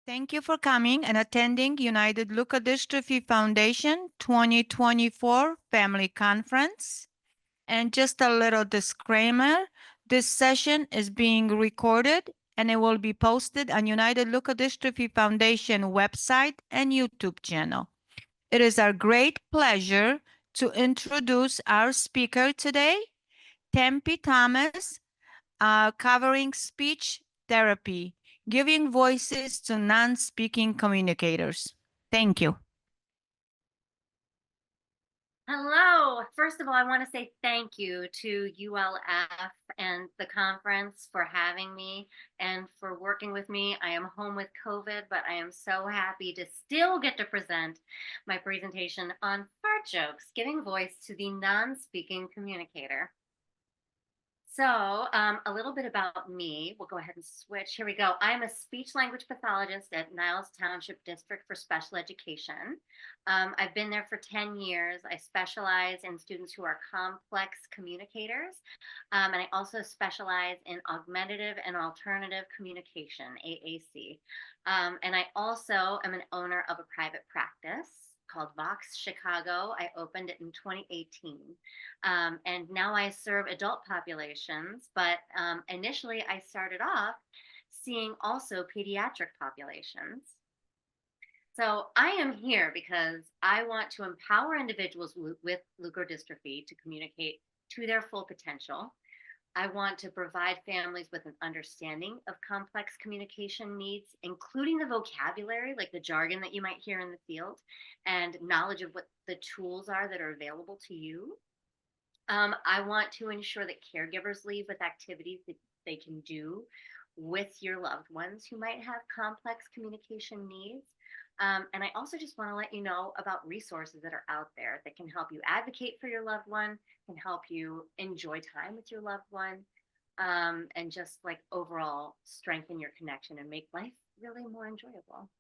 Thank you for coming and attending United Leukodystrophy Foundation 2024 Family Conference. And just a little disclaimer, this session is being recorded and it will be posted on United Leukodystrophy Foundation website and YouTube channel. It is our great pleasure to introduce our speaker today, Tempe Thomas, covering speech therapy, giving voices to non-speaking communicators. Thank you. Hello. First of all, I want to say thank you to ULF and the conference for having me and for working with me. I am home with COVID, but I am so happy to still get to present my presentation on fart jokes, giving voice to the non-speaking communicator. So a little bit about me. We'll go ahead and switch. Here we go. I'm a speech language pathologist at Niles Township District for Special Education. I've been there for 10 years. I specialize in students who are complex communicators. And I also specialize in augmentative and alternative communication, AAC. And I also am an owner of a private practice called Vox Chicago. I opened it in 2018. And now I serve adult populations, but initially I started off seeing also pediatric populations. So I am here because I want to empower individuals with leukodystrophy to communicate to their full potential. I want to provide families with an understanding of complex communication needs, including the vocabulary, like the jargon that you might hear in the field, and knowledge of what the tools are that are available to you. I want to ensure that caregivers leave with activities that they can do with your loved ones who might have complex communication needs. And I also just want to let you know about resources that are out there that can help you advocate for your loved one, can help you enjoy time with your loved one, and just like overall strengthen your connection and make life really more enjoyable.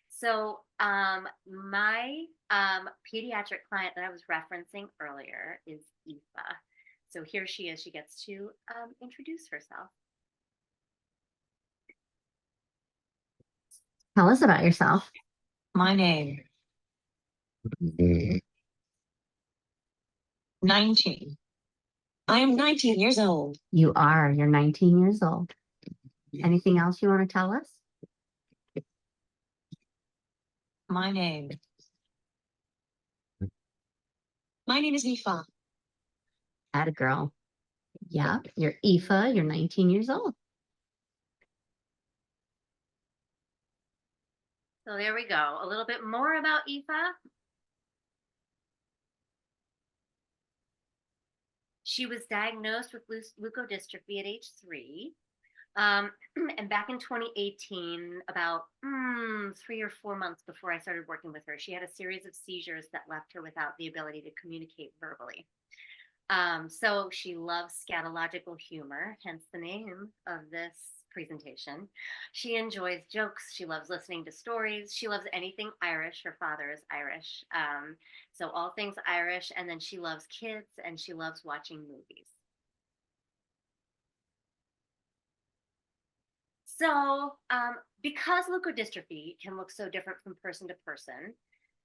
So my pediatric client that I was referencing earlier is Aoife. So here she is. She gets to introduce herself. Tell us about yourself. My name. 19. I am 19 years old. You're 19 years old. Anything else you want to tell us? My name. My name is Aoife. Atta girl. Yeah, you're Aoife. You're 19 years old. So there we go. A little bit more about Aoife. She was diagnosed with leukodystrophy at age 3. And back in 2018, about 3 or 4 months before I started working with her, she had a series of seizures that left her without the ability to communicate verbally. So she loves scatological humor, hence the name of this presentation. She enjoys jokes. She loves listening to stories. She loves anything Irish. Her father is Irish. So all things Irish. And then she loves kids and she loves watching movies. So because leukodystrophy can look so different from person to person,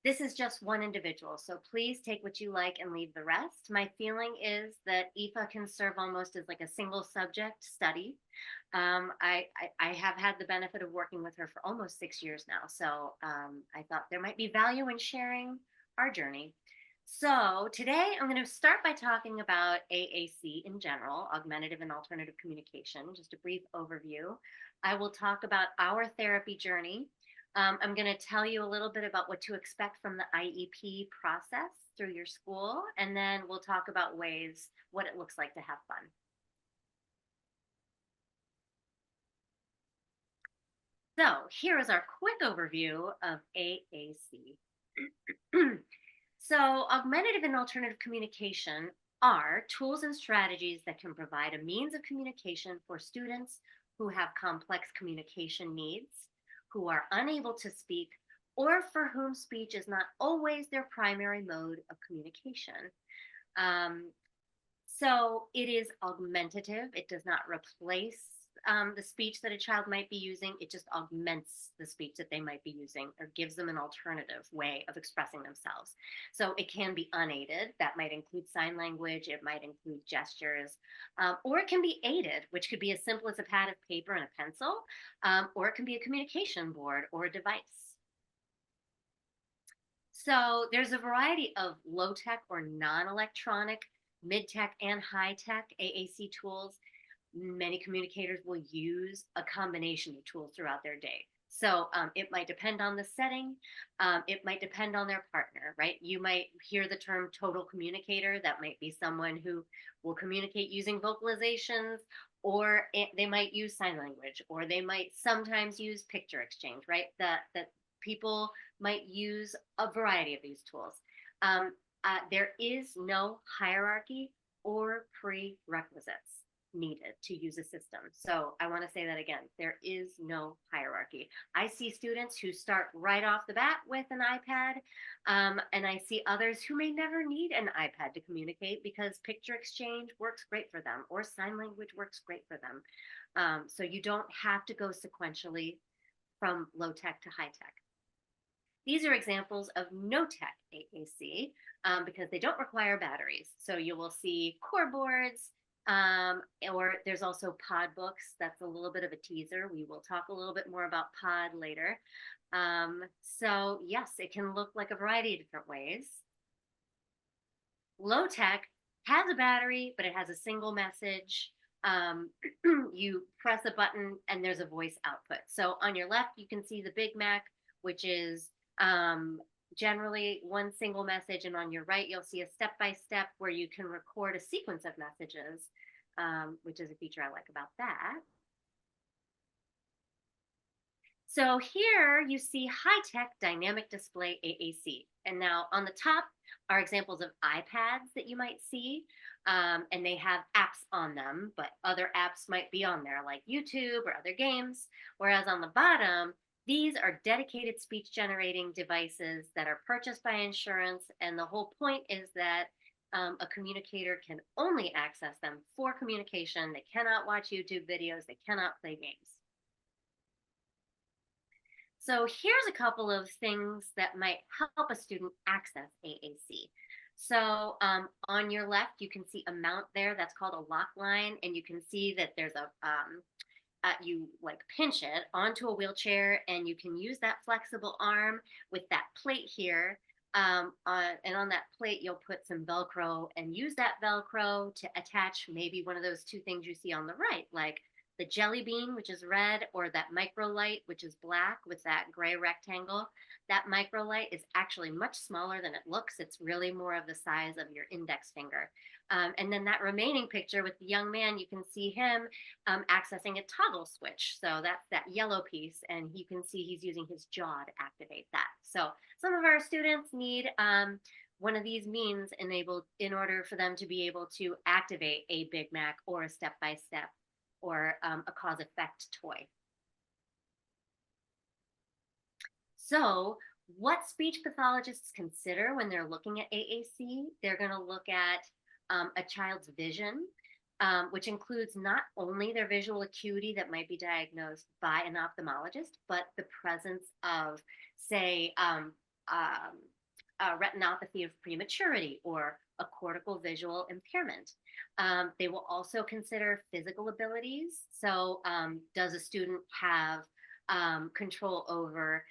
this is just one individual. So please take what you like and leave the rest. My feeling is that Aoife can serve almost as like a single subject study. I have had the benefit of working with her for almost 6 years now. So I thought there might be value in sharing our journey. So today I'm going to start by talking about AAC in general, augmentative and alternative communication, just a brief overview. I will talk about our therapy journey. I'm going to tell you a little bit about what to expect from the IEP process through your school, and then we'll talk about what it looks like to have fun. So here is our quick overview of AAC. So augmentative and alternative communication are tools and strategies that can provide a means of communication for students who have complex communication needs, who are unable to speak, or for whom speech is not always their primary mode of communication. So it is augmentative. It does not replace the speech that a child might be using. It just augments the speech that they might be using or gives them an alternative way of expressing themselves. So it can be unaided. That might include sign language. It might include gestures. Or it can be aided, which could be as simple as a pad of paper and a pencil, or it can be a communication board or a device. So there's a variety of low-tech or non-electronic, mid-tech and high-tech AAC tools. Many communicators will use a combination of tools throughout their day. So it might depend on the setting. It might depend on their partner, right? You might hear the term total communicator. That might be someone who will communicate using vocalizations, or they might use sign language, or they might sometimes use picture exchange, right? That people might use a variety of these tools. There is no hierarchy or prerequisites needed to use a system. So I want to say that again, there is no hierarchy. I see students who start right off the bat with an iPad, and I see others who may never need an iPad to communicate because picture exchange works great for them or sign language works great for them. So you don't have to go sequentially from low tech to high tech. These are examples of no-tech AAC because they don't require batteries. So you will see core boards, or there's also pod books. That's a little bit of a teaser. We will talk a little bit more about pod later. So yes, it can look like a variety of different ways. Low-tech has a battery, but it has a single message. You press a button and there's a voice output. So on your left, you can see the Big Mac, which is generally one single message, and on your right you'll see a step-by-step where you can record a sequence of messages, which is a feature I like about that. So here you see high-tech dynamic display AAC, and now on the top are examples of iPads that you might see, and they have apps on them, but other apps might be on there like YouTube or other games, whereas on the bottom these are dedicated speech generating devices that are purchased by insurance. And the whole point is that a communicator can only access them for communication. They cannot watch YouTube videos. They cannot play games. So here's a couple of things that might help a student access AAC. So on your left, you can see a mount there that's called a lock line. And you can see that there's a you like pinch it onto a wheelchair, and you can use that flexible arm with that plate here. And on that plate, you'll put some Velcro and use that Velcro to attach maybe one of those two things you see on the right, like the jelly bean, which is red, or that micro light, which is black with that gray rectangle. That micro light is actually much smaller than it looks. It's really more of the size of your index finger. And then that remaining picture with the young man, you can see him accessing a toggle switch. So that's that yellow piece, and you can see he's using his jaw to activate that. So some of our students need one of these means enabled in order for them to be able to activate a Big Mac or a step-by-step or a cause-effect toy. So what speech pathologists consider when they're looking at AAC, they're going to look at a child's vision, which includes not only their visual acuity that might be diagnosed by an ophthalmologist, but the presence of, say, retinopathy of prematurity or a cortical visual impairment. They will also consider physical abilities. So does a student have control over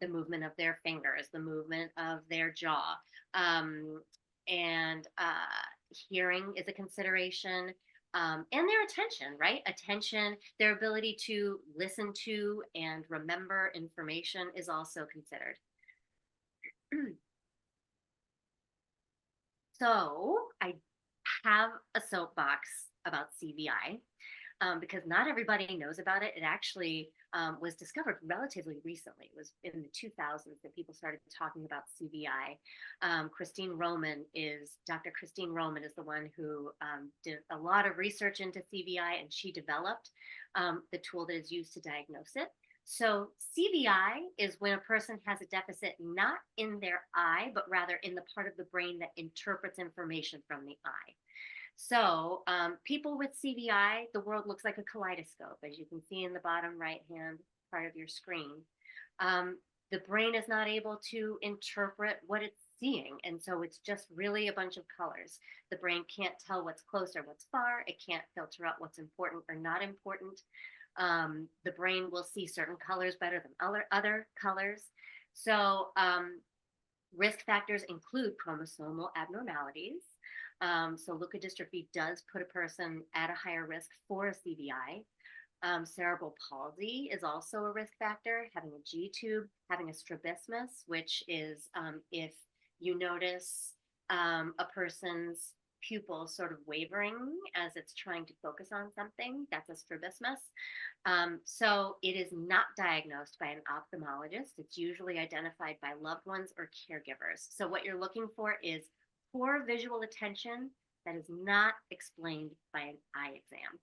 the movement of their fingers, the movement of their jaw, and hearing is a consideration, and their attention, right? Attention, their ability to listen to and remember information is also considered. So I have a soapbox about CVI because not everybody knows about it. It actually was discovered relatively recently. It was in the 2000s that people started talking about CVI. Dr. Christine Roman is the one who did a lot of research into CVI, and she developed the tool that is used to diagnose it. So CVI is when a person has a deficit not in their eye, but rather in the part of the brain that interprets information from the eye. So people with CVI, the world looks like a kaleidoscope, as you can see in the bottom right-hand part of your screen. The brain is not able to interpret what it's seeing. And so it's just really a bunch of colors. The brain can't tell what's close or what's far. It can't filter out what's important or not important. The brain will see certain colors better than other colors. So risk factors include chromosomal abnormalities. So leukodystrophy does put a person at a higher risk for a CVI. Cerebral palsy is also a risk factor, having a G tube, having a strabismus, which is if you notice a person's pupil sort of wavering as it's trying to focus on something, that's a strabismus. So it is not diagnosed by an ophthalmologist. It's usually identified by loved ones or caregivers. So what you're looking for is poor visual attention that is not explained by an eye exam.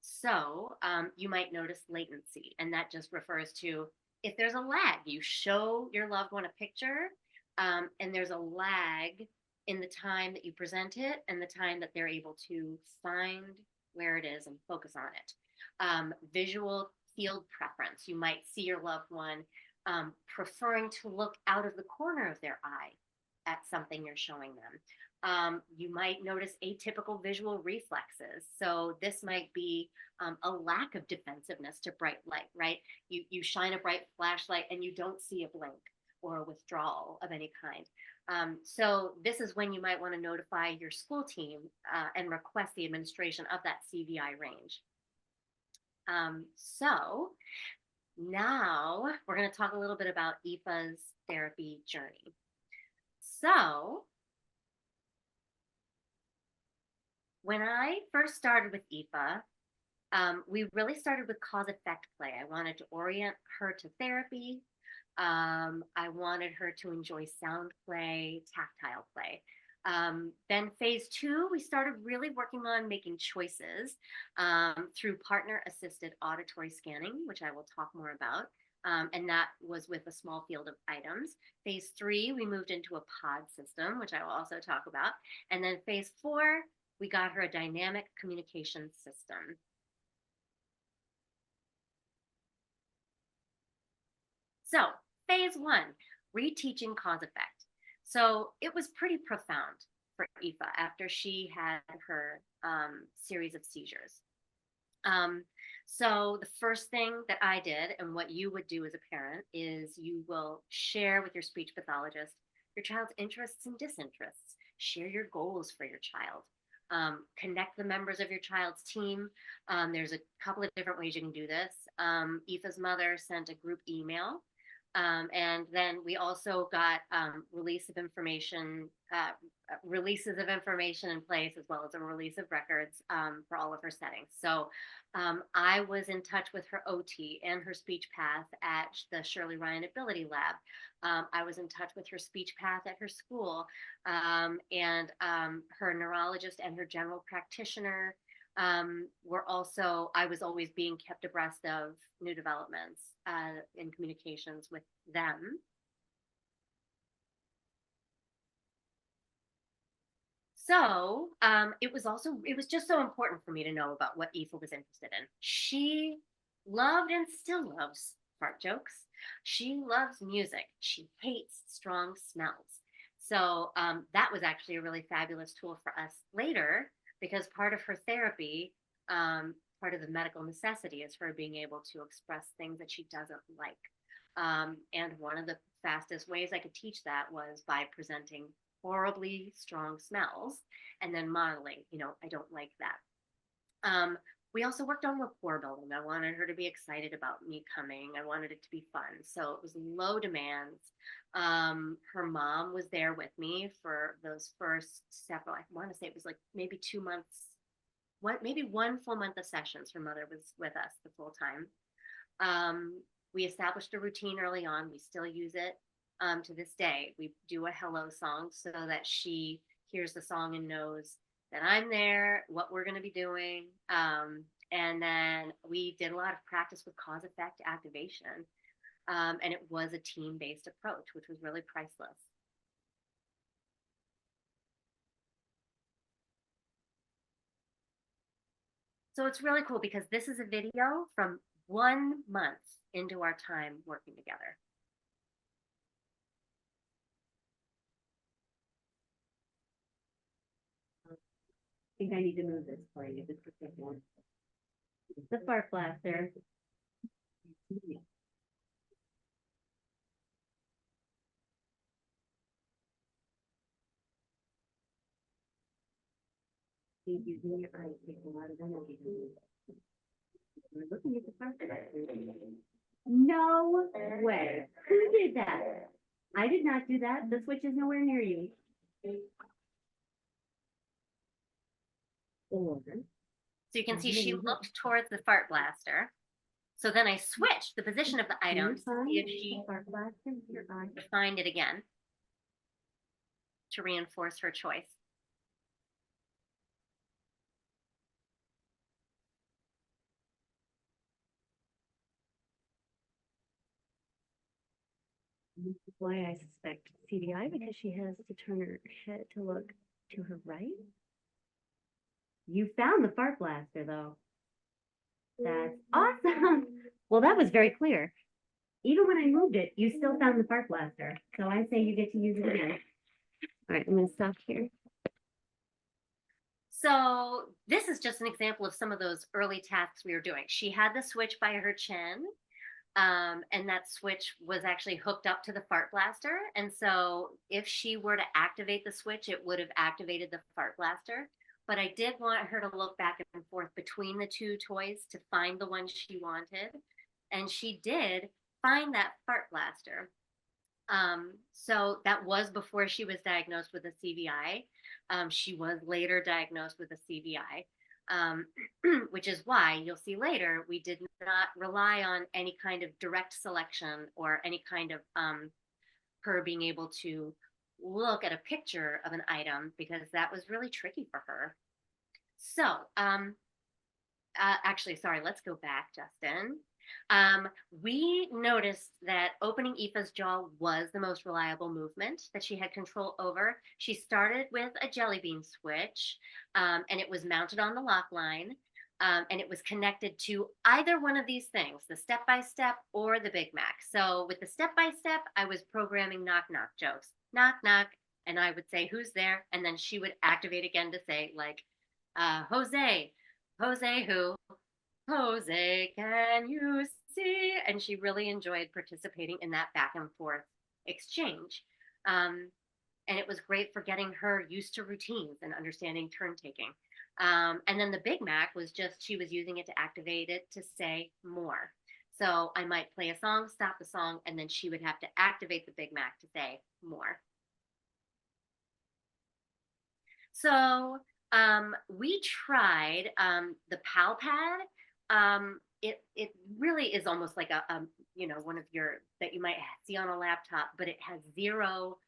So you might notice latency, and that just refers to if there's a lag, you show your loved one a picture, and there's a lag in the time that you present it and the time that they're able to find where it is and focus on it. Visual field preference, you might see your loved one preferring to look out of the corner of their eye at something you're showing them. You might notice atypical visual reflexes. So this might be a lack of defensiveness to bright light, right? You shine a bright flashlight and you don't see a blink or a withdrawal of any kind. So this is when you might want to notify your school team and request the administration of that CVI range. So now we're going to talk a little bit about Aoife's therapy journey. So when I first started with Aoife, we really started with cause-effect play. I wanted to orient her to therapy. I wanted her to enjoy sound play, tactile play. Then phase 2, we started really working on making choices through partner-assisted auditory scanning, which I will talk more about. And that was with a small field of items. Phase 3, we moved into a pod system, which I will also talk about. And then phase 4, we got her a dynamic communication system. So phase 1, reteaching cause effect. So it was pretty profound for Aoife after she had her series of seizures. So the first thing that I did, and what you would do as a parent, is you will share with your speech pathologist your child's interests and disinterests. Share your goals for your child. Connect the members of your child's team. There's a couple of different ways you can do this. Aoife's mother sent a group email. And then we also got releases of information in place, as well as a release of records for all of her settings. So I was in touch with her OT and her speech path at the Shirley Ryan Ability Lab. I was in touch with her speech path at her school, and her neurologist and her general practitioner I was always being kept abreast of new developments in communications with them. So it was just so important for me to know about what Aoife was interested in. She loved and still loves fart jokes. She loves music. She hates strong smells. So that was actually a really fabulous tool for us later, because part of her therapy, part of the medical necessity is her being able to express things that she doesn't like. And one of the fastest ways I could teach that was by presenting horribly strong smells and then modeling, I don't like that. We also worked on rapport building. I wanted her to be excited about me coming. I wanted it to be fun. So it was low demands. Her mom was there with me for those first several, I want to say it was like maybe 2 months, maybe 1 full month of sessions. Her mother was with us the full time. We established a routine early on. We still use it to this day. We do a hello song so that she hears the song and knows that I'm there, what we're going to be doing. And then we did a lot of practice with cause effect activation. And it was a team-based approach, which was really priceless. So it's really cool because this is a video from 1 month into our time working together. I think I need to move this for you. Just a second. The fart blaster. Using your eyes takes a lot of energy to move. We're looking at the fart blaster. No way. Who did that? I did not do that. The switch is nowhere near you. Or So you can see she looked towards the fart blaster. So then I switched the position of the item to see if she fart blaster, your eye. could find it again to reinforce her choice. This is why I suspect CDI, because she has to turn her head to look to her right. You found the fart blaster, though. That's awesome. Well, that was very clear. Even when I moved it, you still found the fart blaster. So I say you get to use it again. All right, I'm going to stop here. So this is just an example of some of those early tasks we were doing. She had the switch by her chin, and that switch was actually hooked up to the fart blaster. And so if she were to activate the switch, it would have activated the fart blaster. But I did want her to look back and forth between the two toys to find the one she wanted. And she did find that fart blaster. So that was before she was diagnosed with a CVI. She was later diagnosed with a CVI, which is why you'll see later we did not rely on any kind of direct selection or any kind of her being able to look at a picture of an item, because that was really tricky for her. So actually, sorry, let's go back, Justin. We noticed that opening Aoife's jaw was the most reliable movement that she had control over. She started with a jelly bean switch, and it was mounted on the lock line, and it was connected to either one of these things, the step-by-step or the Big Mac. So with the step-by-step, I was programming knock-knock jokes. Knock, knock, and I would say, who's there? And then she would activate again to say, like, Jose. Jose who? Jose, can you see? And she really enjoyed participating in that back and forth exchange. And it was great for getting her used to routines and understanding turn taking. And then the Big Mac was just, she was using it to activate it to say more. So I might play a song, stop the song, and then she would have to activate the Big Mac to say more. So we tried the Pal Pad. It really is almost like a one of your that you might see on a laptop, but it has zero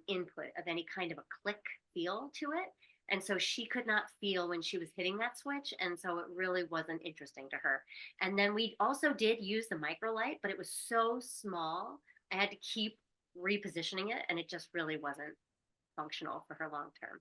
input of any kind of a click feel to it. And so she could not feel when she was hitting that switch. And so it really wasn't interesting to her. And then we also did use the micro light, but it was so small. I had to keep repositioning it, and it just really wasn't functional for her long term.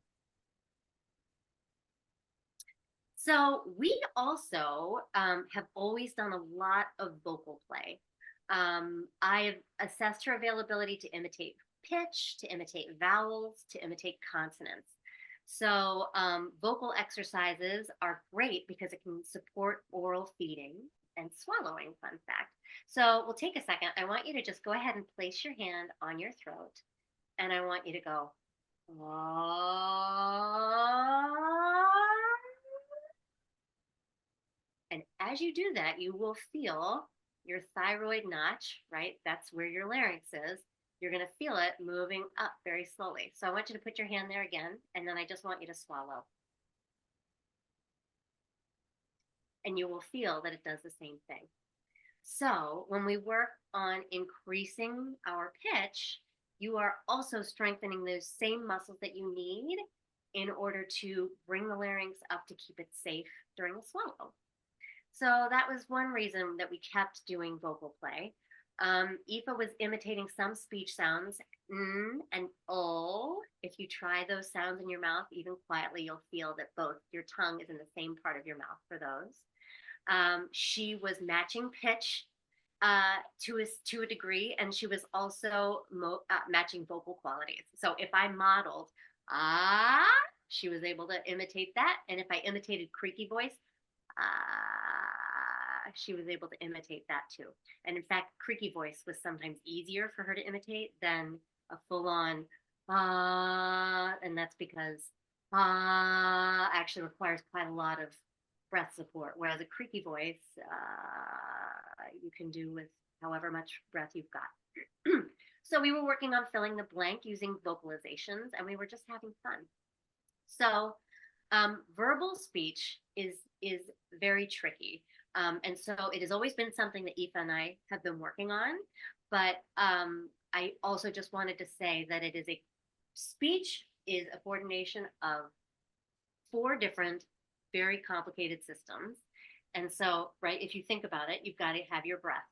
So we also have always done a lot of vocal play. I've assessed her availability to imitate pitch, to imitate vowels, to imitate consonants. So vocal exercises are great because it can support oral feeding and swallowing, fun fact. So we'll take a second. I want you to just go ahead and place your hand on your throat. And I want you to go, and as you do that, you will feel your thyroid notch, right? That's where your larynx is. You're going to feel it moving up very slowly. So I want you to put your hand there again, and then I just want you to swallow. And you will feel that it does the same thing. So when we work on increasing our pitch, you are also strengthening those same muscles that you need in order to bring the larynx up to keep it safe during the swallow. So that was one reason that we kept doing vocal play. Aoife was imitating some speech sounds, and oh. If you try those sounds in your mouth, even quietly, you'll feel that both your tongue is in the same part of your mouth for those. She was matching pitch to a degree, and she was also matching vocal qualities. So if I modeled she was able to imitate that, and if I imitated creaky voice, she was able to imitate that too. And in fact, creaky voice was sometimes easier for her to imitate than a full-on and that's because actually requires quite a lot of breath support, whereas a creaky voice you can do with however much breath you've got. So we were working on filling the blank using vocalizations, and we were just having fun. So verbal speech is very tricky. And so it has always been something that Aoife and I have been working on. But I also just wanted to say that speech is a coordination of 4 different, very complicated systems. And so, right, if you think about it, you've got to have your breath.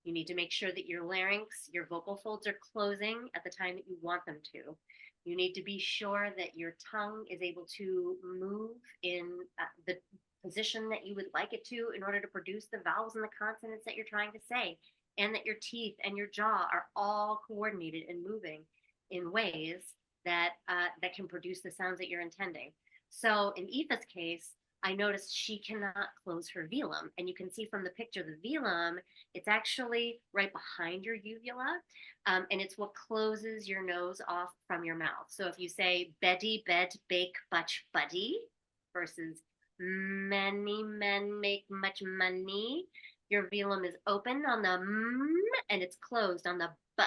You need to make sure that your larynx, your vocal folds are closing at the time that you want them to. You need to be sure that your tongue is able to move in the position that you would like it to in order to produce the vowels and the consonants that you're trying to say, and that your teeth and your jaw are all coordinated and moving in ways that that can produce the sounds that you're intending. So in Aoife's case, I noticed she cannot close her velum. And you can see from the picture, the velum, it's actually right behind your uvula. And it's what closes your nose off from your mouth. So if you say beddy, bed, bake, butch, buddy, versus many men make much money, your velum is open on the and it's closed on the b.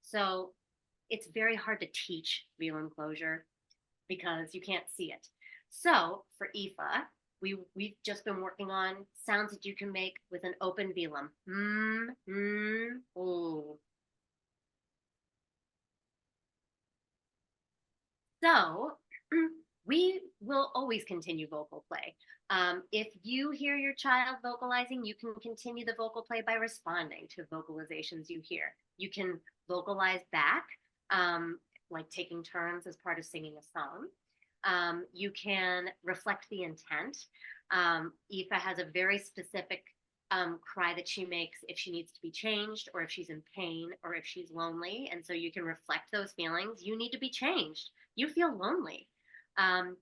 So it's very hard to teach velum closure because you can't see it. So for Aoife, we've just been working on sounds that you can make with an open velum. Ooh. So we will always continue vocal play. If you hear your child vocalizing, you can continue the vocal play by responding to vocalizations you hear. You can vocalize back, like taking turns as part of singing a song. You can reflect the intent. Aoife has a very specific cry that she makes if she needs to be changed, or if she's in pain, or if she's lonely. And so you can reflect those feelings. You need to be changed. You feel lonely. And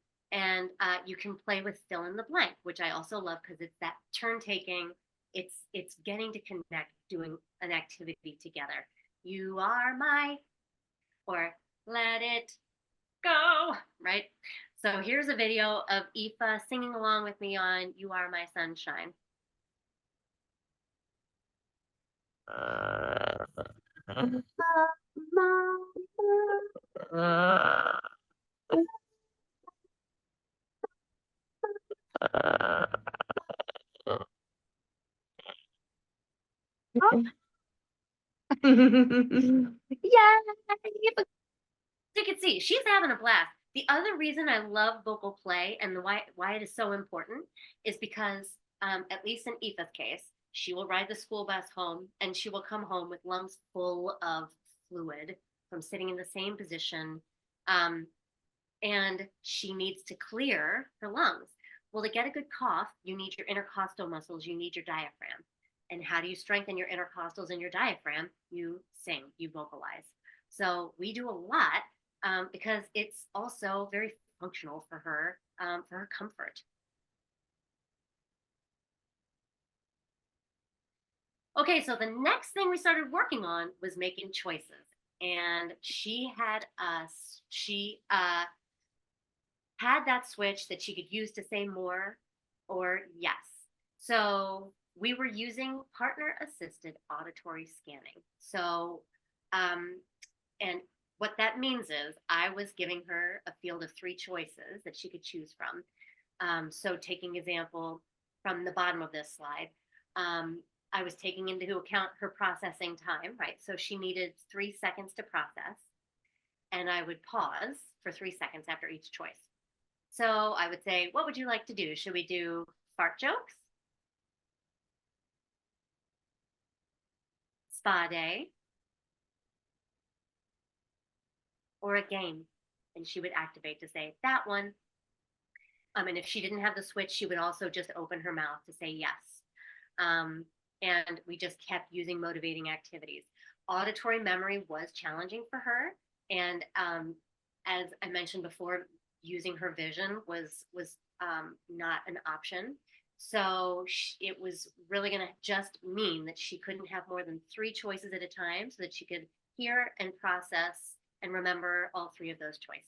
you can play with fill in the blank, which I also love because it's that turn taking. It's getting to connect, doing an activity together. You are my, or let it go, right? So here's a video of Aoife singing along with me on You Are My Sunshine. Yeah, you can see she's having a blast. The other reason I love vocal play and why it is so important is because, at least in Aoife's case, she will ride the school bus home and she will come home with lungs full of fluid from sitting in the same position. And she needs to clear her lungs. Well, to get a good cough, you need your intercostal muscles, you need your diaphragm. And how do you strengthen your intercostals and your diaphragm? You sing, you vocalize. So we do a lot because it's also very functional for her comfort. Okay, so the next thing we started working on was making choices. And she had that switch that she could use to say more or yes. So we were using partner-assisted auditory scanning. So, and what that means is I was giving her a field of 3 choices that she could choose from. So taking example from the bottom of this slide, I was taking into account her processing time, right? So she needed 3 seconds to process, and I would pause for 3 seconds after each choice. So I would say, what would you like to do? Should we do fart jokes? spa day, or a game. And she would activate to say that one. And if she didn't have the switch, she would also just open her mouth to say yes. And we just kept using motivating activities. Auditory memory was challenging for her. And as I mentioned before, using her vision was not an option. So it was really going to just mean that she couldn't have more than 3 choices at a time so that she could hear and process and remember all 3 of those choices.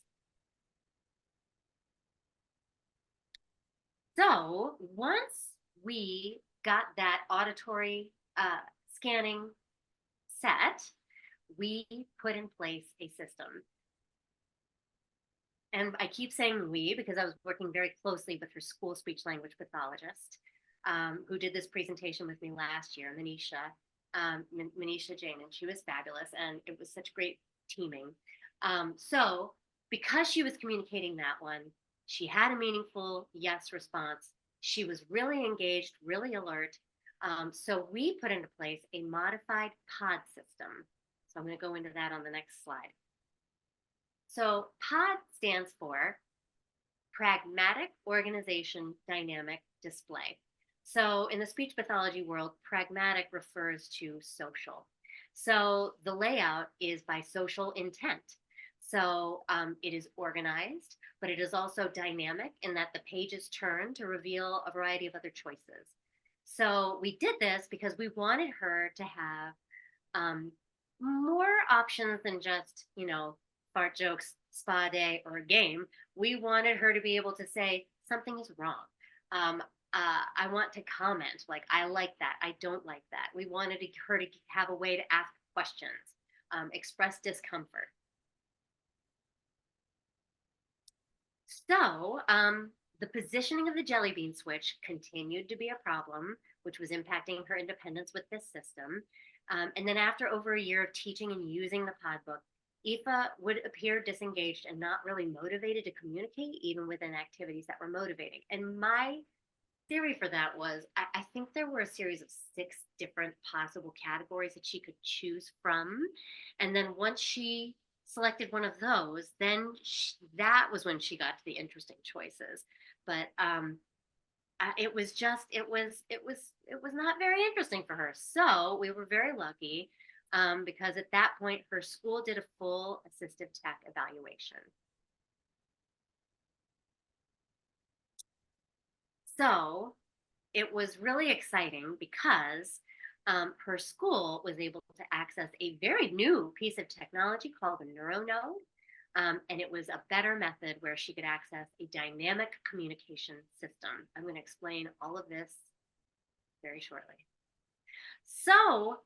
So once we got that auditory scanning set, we put in place a system. And I keep saying we because I was working very closely with her school speech language pathologist who did this presentation with me last year, Manisha Jain, and she was fabulous. And it was such great teaming. So because she was communicating that one, she had a meaningful yes response. She was really engaged, really alert. So we put into place a modified POD system. So I'm going to go into that on the next slide. So POD stands for Pragmatic Organization Dynamic Display. So in the speech pathology world, pragmatic refers to social. So the layout is by social intent. So it is organized, but it is also dynamic in that the pages turn to reveal a variety of other choices. So we did this because we wanted her to have more options than just, fart jokes, spa day, or a game. We wanted her to be able to say something is wrong. I want to comment, like, I like that, I don't like that. We wanted her to have a way to ask questions, express discomfort. So the positioning of the jelly bean switch continued to be a problem, which was impacting her independence with this system. And then after over a year of teaching and using the POD book, Aoife would appear disengaged and not really motivated to communicate, even within activities that were motivating. And my theory for that was, I think there were a series of 6 different possible categories that she could choose from. And then once she selected one of those, then that was when she got to the interesting choices. But it was not very interesting for her. So we were very lucky because at that point, her school did a full assistive tech evaluation. So it was really exciting because her school was able to access a very new piece of technology called the NeuroNode. And it was a better method where she could access a dynamic communication system. I'm going to explain all of this very shortly. So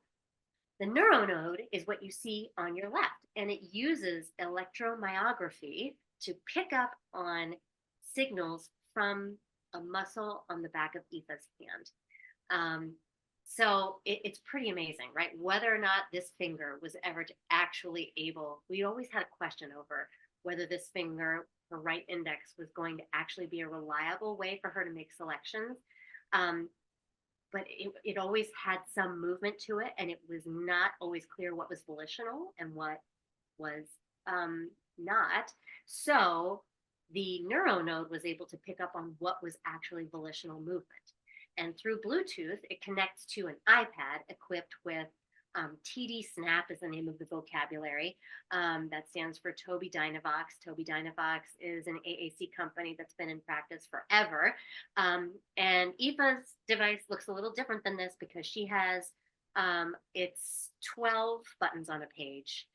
the NeuroNode is what you see on your left, and it uses electromyography to pick up on signals from a muscle on the back of Aoife's hand. So it's pretty amazing, right? Whether or not this finger was ever actually able, we always had a question over whether this finger, her right index, was going to actually be a reliable way for her to make selections. But it always had some movement to it, and it was not always clear what was volitional and what was not. So the NeuroNode was able to pick up on what was actually volitional movement. And through Bluetooth, it connects to an iPad equipped with TD Snap is the name of the vocabulary. That stands for Tobii Dynavox. Tobii Dynavox is an AAC company that's been in practice forever. And Aoife's device looks a little different than this because she has it's 12 buttons on a page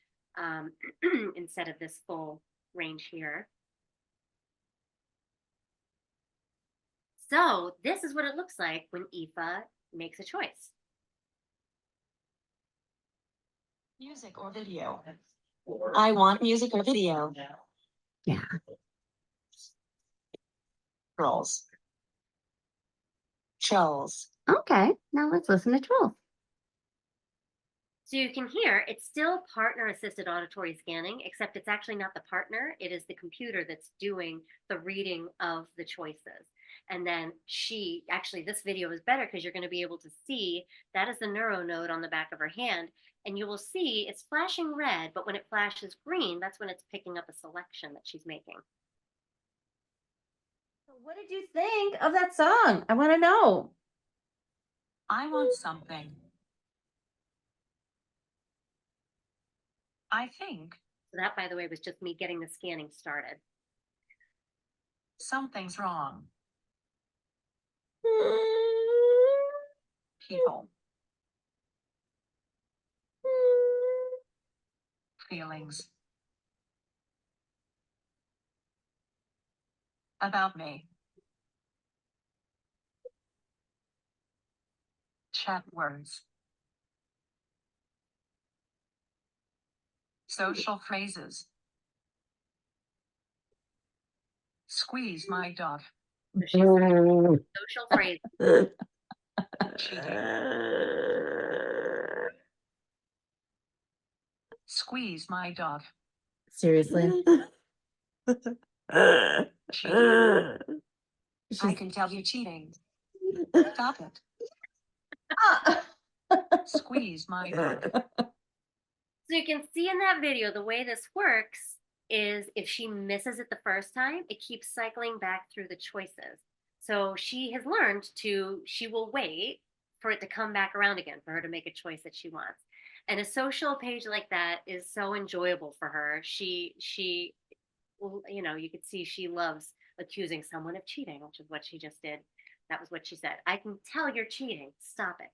instead of this full range here. So this is what it looks like when Aoife makes a choice. Music or video? I want music or video. Yeah. Trolls. Trolls. Okay, now let's listen to Trolls. So you can hear it's still partner-assisted auditory scanning, except it's actually not the partner. It is the computer that's doing the reading of the choices. And then this video is better because you're going to be able to see that is the neuro node on the back of her hand. And you will see it's flashing red, but when it flashes green, that's when it's picking up a selection that she's making. What did you think of that song? I want to know. I want something. I think So that, by the way, was just me getting the scanning started. something's wrong. People. Feelings. About me. Chat words. Social phrases. Squeeze my dog. So she's social phrase. Cheating. Squeeze my dog. Seriously? Cheating. I can tell you cheating. Stop it. Squeeze my dog. So you can see in that video, the way this works is if she misses it the first time, it keeps cycling back through the choices. So she has learned she will wait for it to come back around again for her to make a choice that she wants. And a social page like that is so enjoyable for her. Well, you could see she loves accusing someone of cheating, which is what she just did. That was what she said. I can tell you're cheating. Stop it.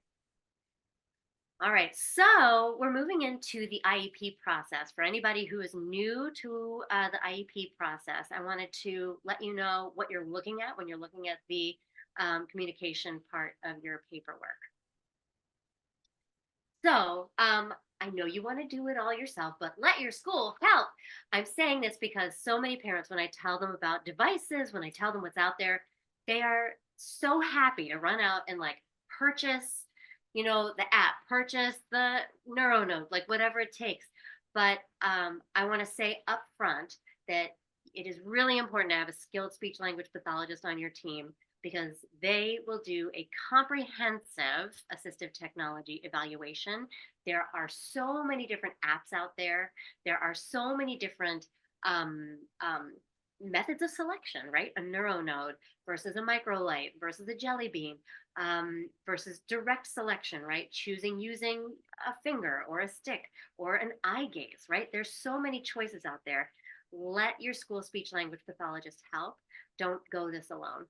All right, so we're moving into the IEP process. For anybody who is new to the IEP process, I wanted to let you know what you're looking at when you're looking at the communication part of your paperwork. So I know you want to do it all yourself, but let your school help. I'm saying this because so many parents, when I tell them about devices, when I tell them what's out there, they are so happy to run out and like purchase, the app, purchase the NeuroNode, like whatever it takes. But I want to say up front that it is really important to have a skilled speech language pathologist on your team because they will do a comprehensive assistive technology evaluation. There are so many different apps out there. There are so many different methods of selection, right? A NeuroNode versus a microlight versus a jelly bean versus direct selection, right? Using a finger or a stick or an eye gaze, right? There's so many choices out there. Let your school speech language pathologist help. Don't go this alone.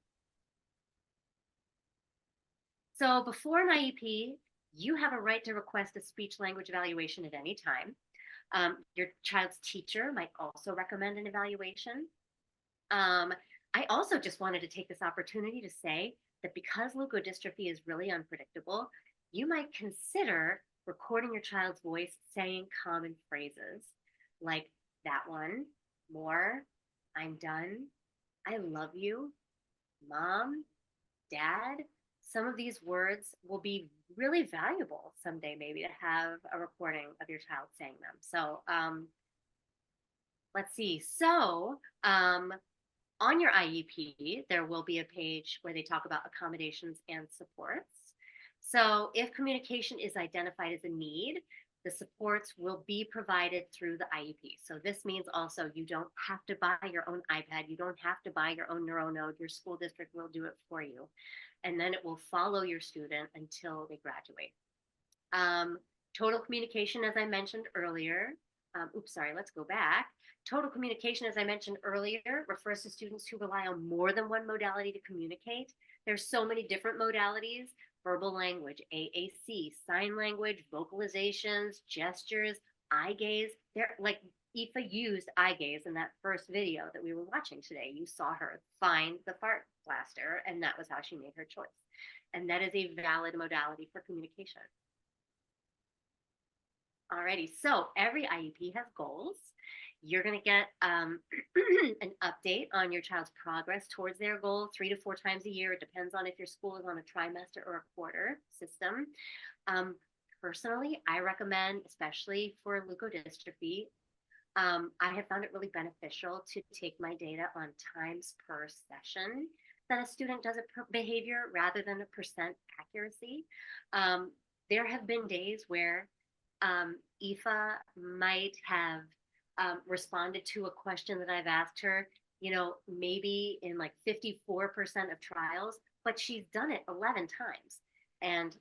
So before an IEP, you have a right to request a speech language evaluation at any time. Your child's teacher might also recommend an evaluation. I also just wanted to take this opportunity to say that because leukodystrophy is really unpredictable, you might consider recording your child's voice saying common phrases like that one, more, I'm done, I love you, mom, dad. Some of these words will be really valuable someday, maybe to have a recording of your child saying them. So let's see. So on your IEP, there will be a page where they talk about accommodations and supports. So if communication is identified as a need, the supports will be provided through the IEP. So this means also you don't have to buy your own iPad. You don't have to buy your own NeuroNode. Your school district will do it for you. And then it will follow your student until they graduate. Total communication, as I mentioned earlier, let's go back. Total communication, as I mentioned earlier, refers to students who rely on more than one modality to communicate. There's so many different modalities: verbal language, AAC, sign language, vocalizations, gestures, eye gaze. They're like Aoife used eye gaze in that first video that we were watching today. You saw her find the fart blaster, and that was how she made her choice. And that is a valid modality for communication. Alrighty, so every IEP has goals. You're going to get an update on your child's progress towards their goal 3 to 4 times a year. It depends on if your school is on a trimester or a quarter system. Personally, I recommend, especially for leukodystrophy, I have found it really beneficial to take my data on times per session. that a student does a behavior rather than a percent accuracy. There have been days where Aoife might have responded to a question that I've asked her, maybe in like 54% of trials, but she's done it 11 times. And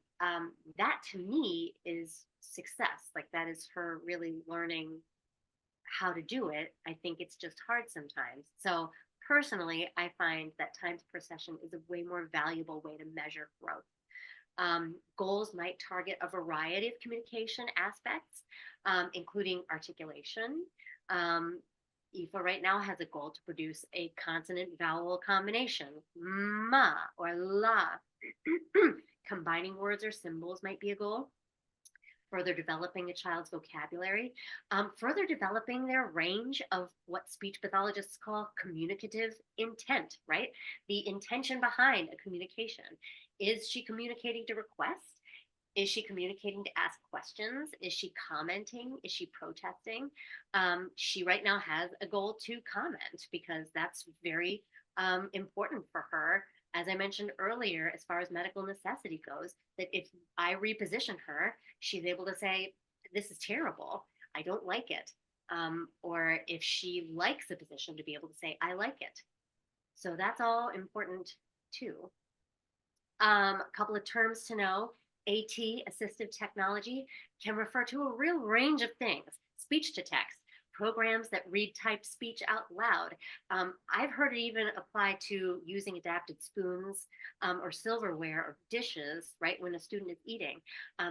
that to me is success. Like that is her really learning how to do it. I think it's just hard sometimes. So personally, I find that times per session is a way more valuable way to measure growth. Goals might target a variety of communication aspects, including articulation. Aoife right now has a goal to produce a consonant vowel combination, ma or la. Combining words or symbols might be a goal. Further developing a child's vocabulary, further developing their range of what speech pathologists call communicative intent, right? The intention behind a communication. Is she communicating to request? Is she communicating to ask questions? Is she commenting? Is she protesting? She right now has a goal to comment because that's very important for her. As I mentioned earlier, as far as medical necessity goes, that if I reposition her, she's able to say, this is terrible. I don't like it. Or if she likes the position, to be able to say, I like it. So that's all important too. A couple of terms to know. AT, assistive technology, can refer to a real range of things. Speech to text, programs that read typed speech out loud. I've heard it even apply to using adapted spoons or silverware or dishes, right, when a student is eating.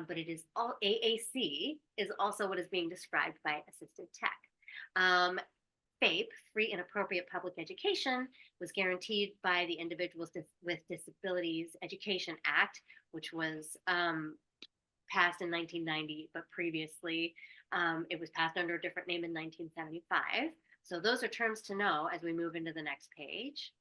But it is all AAC is also what is being described by assistive tech. FAPE, Free and Appropriate Public Education, was guaranteed by the Individuals with Disabilities Education Act, which was passed in 1990, but previously it was passed under a different name in 1975. So those are terms to know as we move into the next page.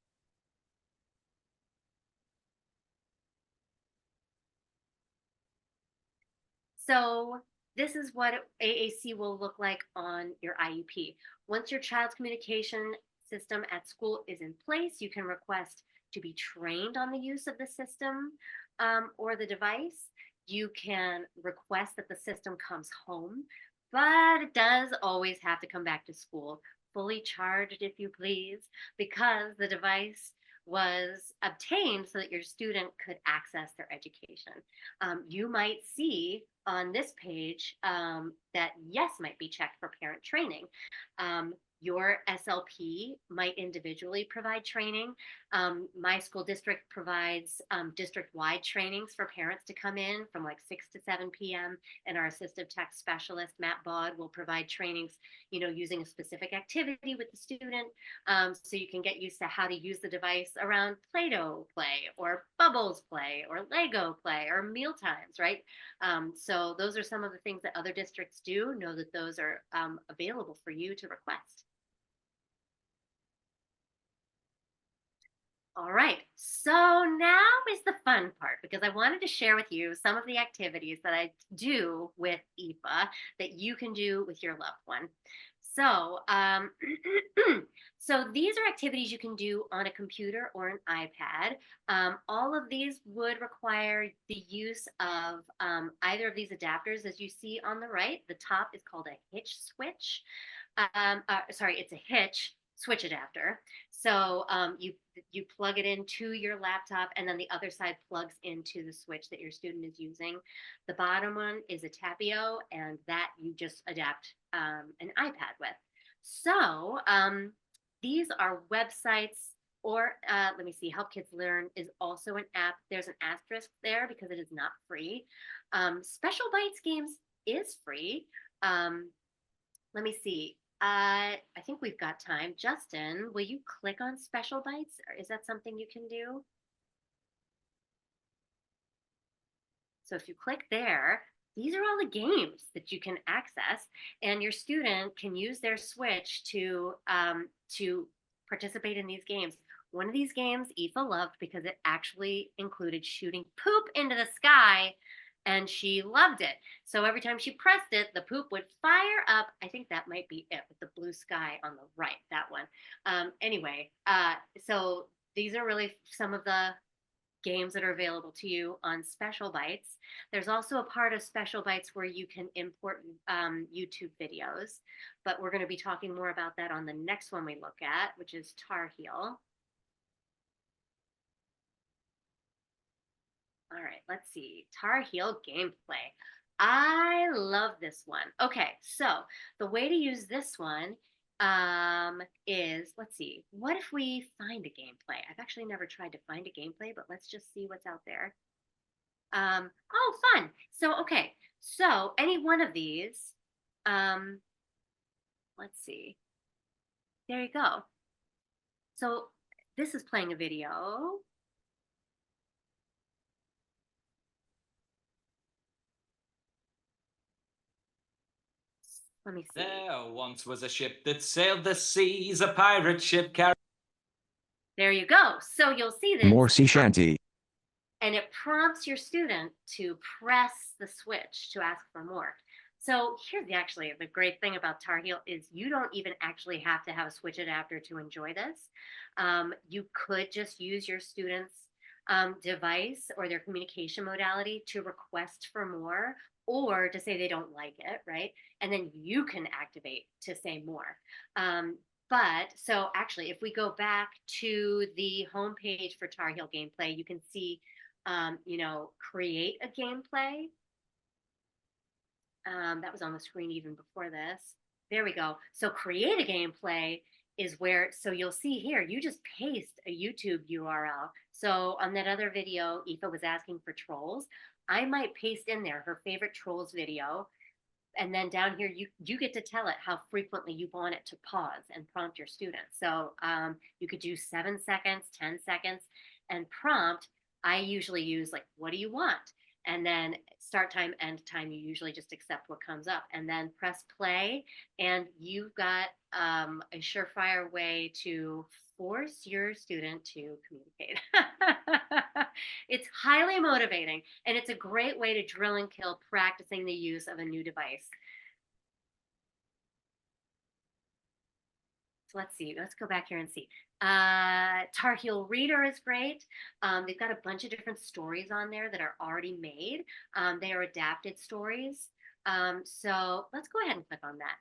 So this is what AAC will look like on your IEP. Once your child's communication system at school is in place, you can request to be trained on the use of the system or the device. You can request that the system comes home, but it does always have to come back to school, fully charged, if you please, because the device was obtained so that your student could access their education. You might see on this page that yes might be checked for parent training. Your SLP might individually provide training. My school district provides district-wide trainings for parents to come in from like 6 to 7 p.m. And our assistive tech specialist, Matt Baud, will provide trainings, using a specific activity with the student. So you can get used to how to use the device around Play-Doh play or Bubbles play or Lego play or meal times, right? So those are some of the things that other districts do. Know that those are available for you to request. All right, so now is the fun part because I wanted to share with you some of the activities that I do with Aoife that you can do with your loved one. So, so these are activities you can do on a computer or an iPad. All of these would require the use of either of these adapters, as you see on the right. The top is called a hitch switch. Sorry, it's a hitch switch adapter. So you plug it into your laptop, and then the other side plugs into the switch that your student is using. The bottom one is a Tapio, and that you just adapt an iPad with. So these are websites, or let me see, Help Kids Learn is also an app. There's an asterisk there because it is not free. Special Bites Games is free. Let me see. I think we've got time. Justin, will you click on Special Bites? Or is that something you can do? So if you click there, these are all the games that you can access, and your student can use their Switch to participate in these games. One of these games Aoife loved because it actually included shooting poop into the sky, and she loved it. So every time she pressed it, the poop would fire up. I think that might be it with the blue sky on the right, that one. Anyway, so these are really some of the games that are available to you on Special Bites. There's also a part of Special Bites where you can import YouTube videos, but we're going to be talking more about that on the next one we look at, which is Tar Heel. All right, let's see. Tar Heel gameplay. I love this one. Okay, so the way to use this one is, let's see, what if we find a gameplay? I've actually never tried to find a gameplay, but let's just see what's out there. Oh, fun. So, okay, so any one of these, let's see. There you go. So this is playing a video. Let me see. There once was a ship that sailed the seas, a pirate ship carried. There you go. So you'll see this. More sea shanty. And it prompts your student to press the switch to ask for more. So here's the great thing about Tar Heel is you don't even actually have to have a switch adapter to enjoy this. You could just use your student's device or their communication modality to request for more or to say they don't like it, right? And then you can activate to say more. But so actually, if we go back to the homepage for Tar Heel gameplay, you can see, create a gameplay. That was on the screen even before this. There we go. So create a gameplay is where, so you'll see here, you just paste a YouTube URL. So on that other video, Aoife was asking for trolls. I might paste in there her favorite trolls video. And then down here, you get to tell it how frequently you want it to pause and prompt your students. So you could do 7 seconds, 10 seconds, and prompt. I usually use like, what do you want? And then start time, end time, you usually just accept what comes up and then press play. And you've got a surefire way to force your student to communicate. It's highly motivating, and it's a great way to drill and kill practicing the use of a new device. So let's see, let's go back here and see. Tar Heel Reader is great. They've got a bunch of different stories on there that are already made. They are adapted stories. So let's go ahead and click on that.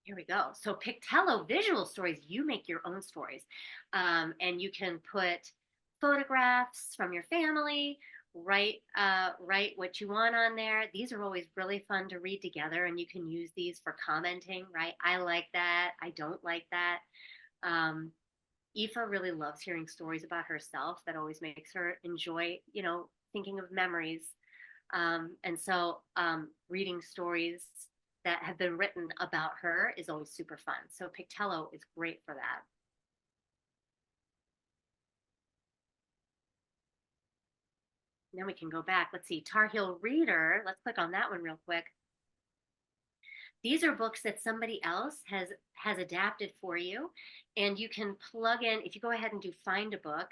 Here we go. So Pictello visual stories, you make your own stories. And you can put photographs from your family, write what you want on there. These are always really fun to read together, and you can use these for commenting, right? I like that. I don't like that. Aoife really loves hearing stories about herself. That always makes her enjoy, thinking of memories. And so reading stories that have been written about her is always super fun. So Pictello is great for that. Then we can go back. Let's see, Tar Heel Reader. Let's click on that one real quick. These are books that somebody else has adapted for you. And you can plug in, if you go ahead and do find a book,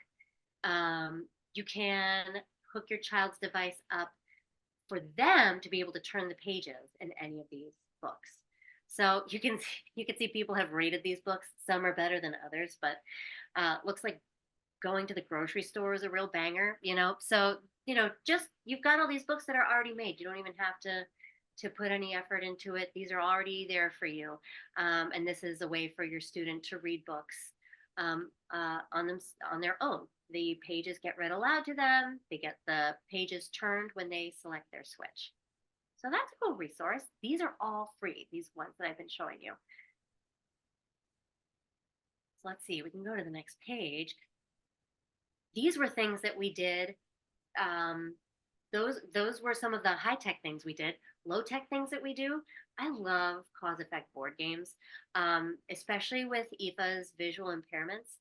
you can hook your child's device up for them to be able to turn the pages in any of these books. So you can see people have rated these books. Some are better than others, but looks like going to the grocery store is a real banger, So, just you've got all these books that are already made. You don't even have to put any effort into it. These are already there for you. And this is a way for your student to read books on their own. The pages get read aloud to them. They get the pages turned when they select their switch. So that's a cool resource. These are all free, these ones that I've been showing you. So let's see, we can go to the next page. These were things that we did. Those were some of the high-tech things we did. Low-tech things that we do. I love cause effect board games, especially with Aoife's visual impairments.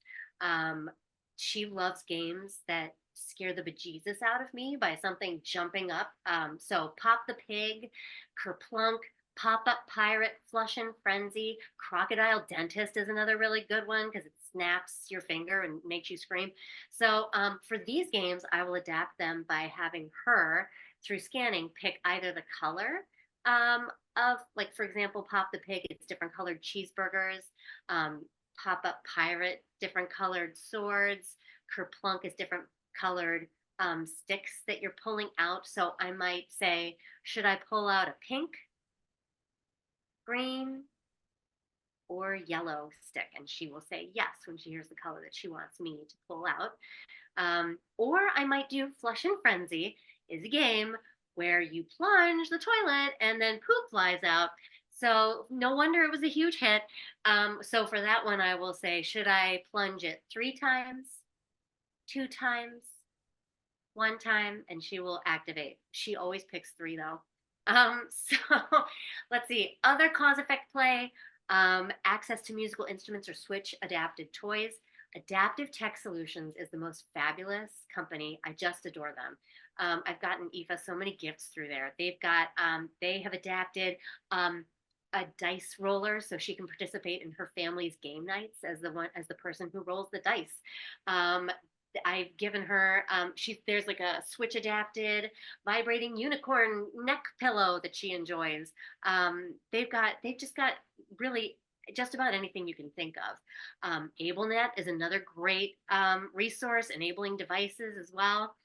She loves games that scare the bejesus out of me by something jumping up. So Pop the Pig, Kerplunk, Pop-Up Pirate, Flush and Frenzy, Crocodile Dentist is another really good one because it snaps your finger and makes you scream. So for these games, I will adapt them by having her, through scanning, pick either the color Of like, for example, Pop the Pig, it's different colored cheeseburgers. Pop Up Pirate, different colored swords. Kerplunk is different colored sticks that you're pulling out. So I might say, should I pull out a pink, green, or yellow stick? And she will say yes when she hears the color that she wants me to pull out. Or I might do Flush and Frenzy, is a game where you plunge the toilet and then poop flies out. So no wonder it was a huge hit. So for that one, I will say, should I plunge it 3 times, 2 times, 1 time? And she will activate. She always picks 3 though. So let's see, other cause effect play, access to musical instruments or Switch adapted toys. Adaptive Tech Solutions is the most fabulous company. I just adore them. I've gotten Aoife so many gifts through there. They have adapted a dice roller so she can participate in her family's game nights as the person who rolls the dice. I've given her there's like a Switch adapted vibrating unicorn neck pillow that she enjoys. They've just got really just about anything you can think of. AbleNet is another great resource, enabling devices as well.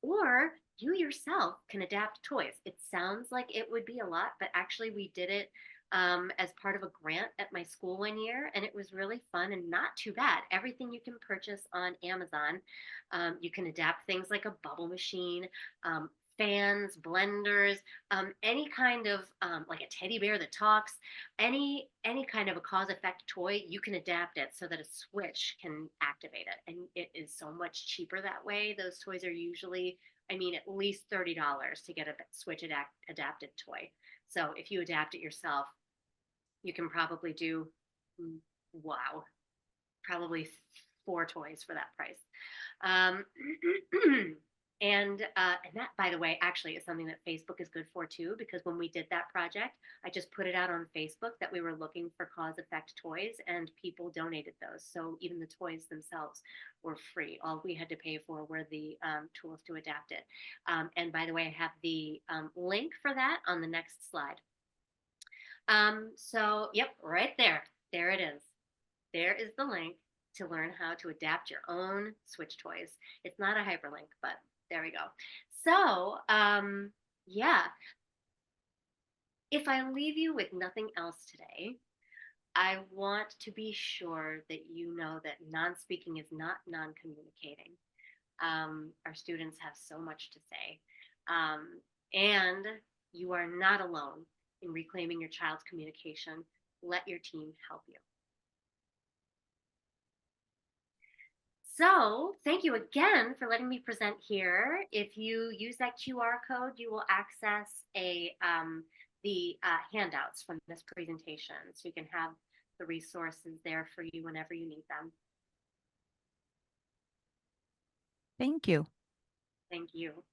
Or you yourself can adapt toys. It sounds like it would be a lot, but actually we did it as part of a grant at my school one year, and it was really fun and not too bad. Everything you can purchase on Amazon. You can adapt things like a bubble machine, fans, blenders, any kind of like a teddy bear that talks, any kind of a cause effect toy, you can adapt it so that a Switch can activate it. And it is so much cheaper that way. Those toys are usually, I mean, at least $30 to get a Switch adapted toy. So if you adapt it yourself, you can probably do, wow, probably 4 toys for that price. And that, by the way, actually is something that Facebook is good for too, because when we did that project, I just put it out on Facebook that we were looking for cause effect toys, and people donated those. So even the toys themselves were free. All we had to pay for were the tools to adapt it. And by the way, I have the link for that on the next slide. So yep, right there. There it is. There is the link to learn how to adapt your own Switch toys. It's not a hyperlink, but there we go. So yeah, if I leave you with nothing else today, I want to be sure that you know that non-speaking is not non-communicating. Our students have so much to say. And you are not alone in reclaiming your child's communication. Let your team help you. So thank you again for letting me present here. If you use that QR code, you will access the handouts from this presentation. So you can have the resources there for you whenever you need them. Thank you. Thank you.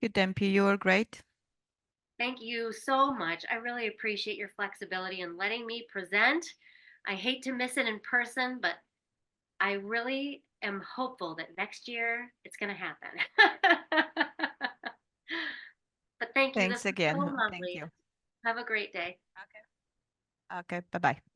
Good, MP, you were great. Thank you so much. I really appreciate your flexibility in letting me present. I hate to miss it in person, but I really am hopeful that next year it's going to happen. But thank you. Thanks This was again. so Thank lovely. you. Have a great day. Okay, bye-bye.